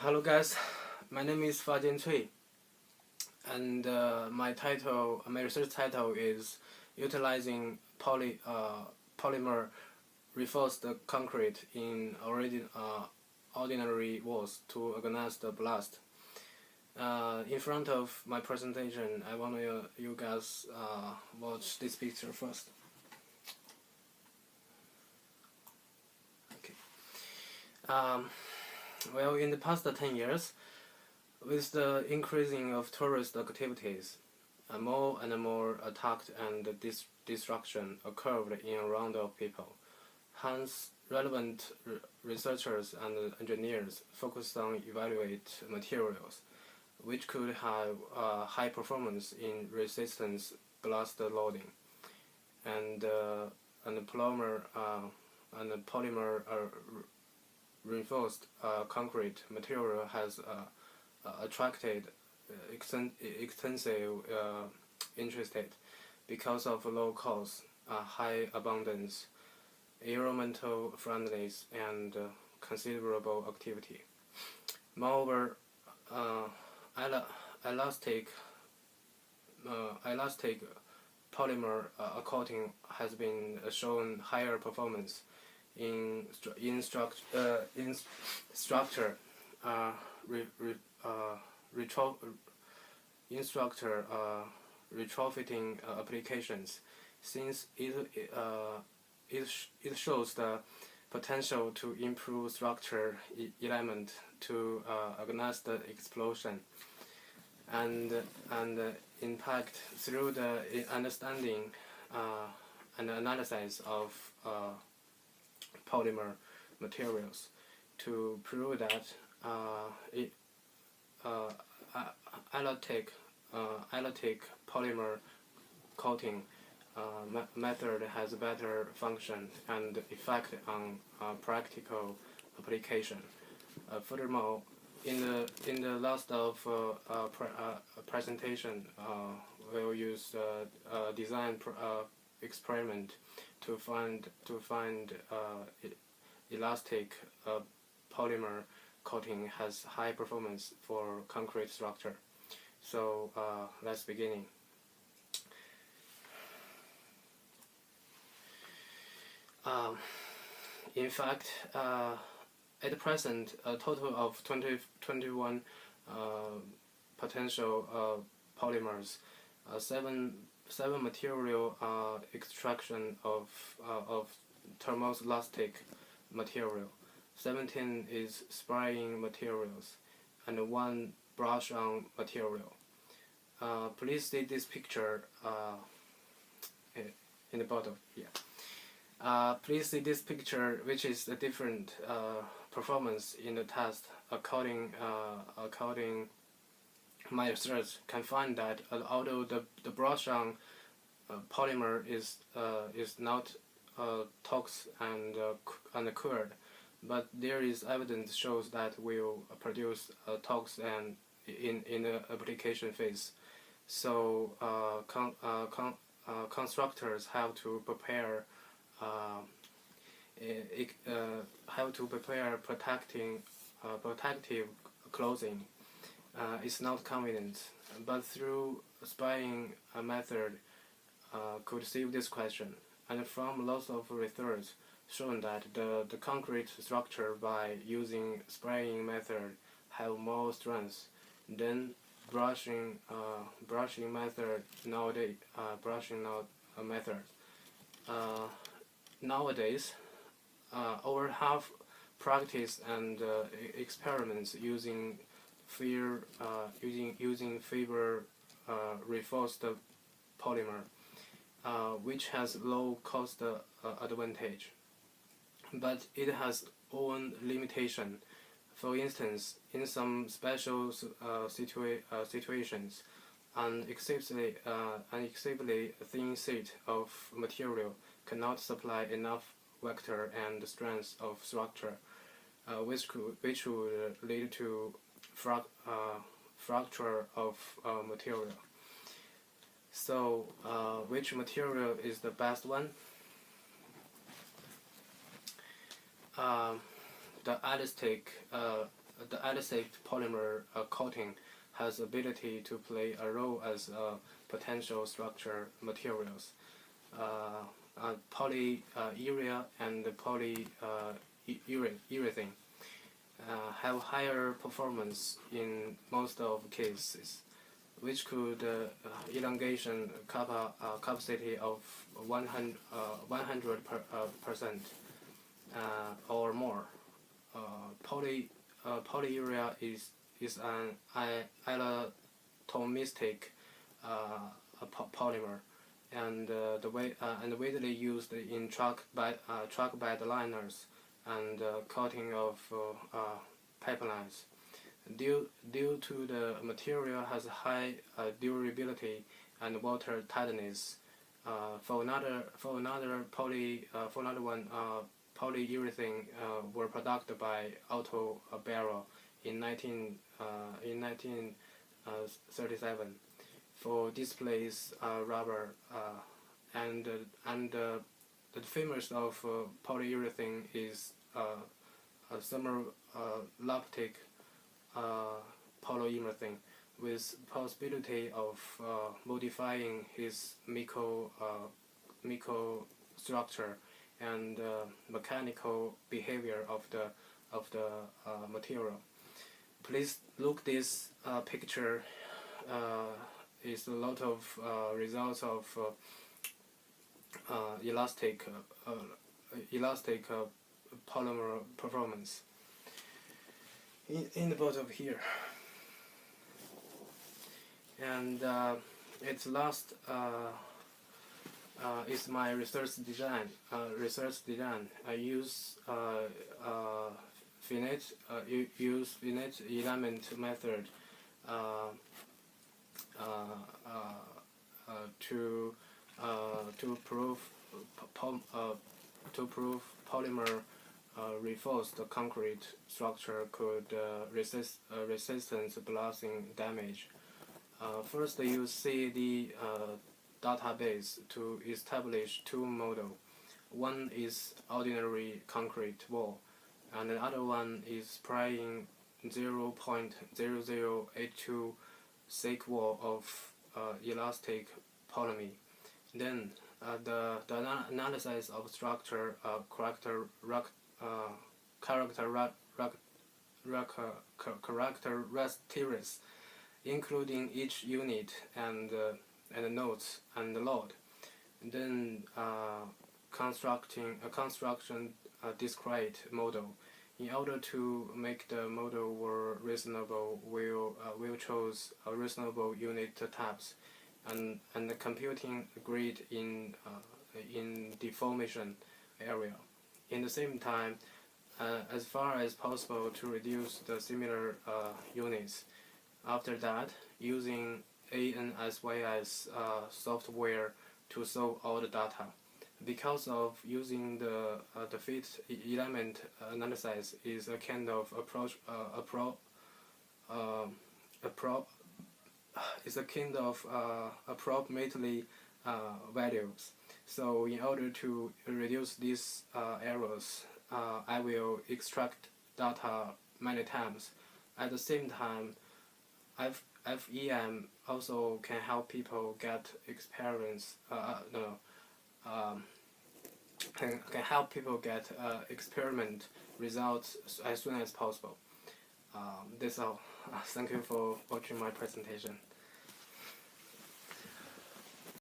Hello guys, my name is Fajian Cui, and my research title is utilizing polymer reinforced concrete in ordinary walls to against the blast. In front of my presentation, I want you guys watch this picture first. Okay. Well, in the past 10 years, with the increasing of tourist activities, more and more attack and destruction occurred in around of people. Hence, relevant researchers and engineers focused on evaluate materials which could have high performance in resistance blast loading, and polymer reinforced concrete material has attracted extensive interest because of low cost, high abundance, environmental friendliness, and considerable activity. Moreover, elastic polymer coating has been shown higher performance in structure retrofitting applications, since it shows the potential to improve structure element to against the explosion and impact through the understanding and analysis of polymer materials to prove that elastic polymer coating method has better function and effect on practical application. Furthermore, in the last of presentation, we'll use design experiment to find elastic polymer coating has high performance for concrete structure. So let's begin. In fact, at present, a total of 21 potential polymers, seven material extraction of thermoelastic material, 17 is spraying materials, and 1 brush-on material. Please see this picture in the bottom here. Please see this picture, which is the different performance in the test. According my research, can find that although the brush-on polymer is not toxic and cured, but there is evidence shows that will produce tox and in the application phase. So constructors have to prepare protective clothing. It's not convenient, but through spraying method could save this question. And from lots of research shown that the concrete structure by using spraying method have more strength than brushing method nowadays. Nowadays, over half practice and experiments using fiber reinforced polymer, which has low cost advantage, but it has own limitation. For instance, in some special situations, an excessively thin sheet of material cannot supply enough vector and strength of structure, which would lead to fracture of material. So, which material is the best one? The elastic the adhesive polymer coating has ability to play a role as potential structure materials. Polyurea and polyurethane have higher performance in most of cases, which could elongation capacity of 100% or more. Polyurea is an atomistic polymer, and widely used in truck bed liners and coating of pipelines. Due to the material has high durability and water tightness. For another polyurethane were produced by Auto Barrel in 1937 for displays rubber and the famous of polyurethane is thermolaptic polyurethane with possibility of modifying his microstructure and mechanical behavior of the material. Please look this picture. Is a lot of results of elastic polymer performance. In the bottom here, and its last is my research design. I use finite element method to prove polymer reinforced concrete structure could resistance blasting damage. First, you see the database to establish two models. One is ordinary concrete wall, and the other one is spraying 0.0082 thick wall of elastic polymer. Then the analysis of structure characteristics, including each unit and nodes and load. Then construction discrete model. In order to make the model more reasonable, we'll choose a reasonable unit types, and the computing grid in deformation area. In the same time, as far as possible to reduce the similar units. After that, using ANSYS software to solve all the data. Because of using the fit element analysis is a kind of approximately values. So in order to reduce these errors, I will extract data many times. At the same time, FEM also can help people get experience. Can help people get experiment results as soon as possible. That's all. Thank you for watching my presentation.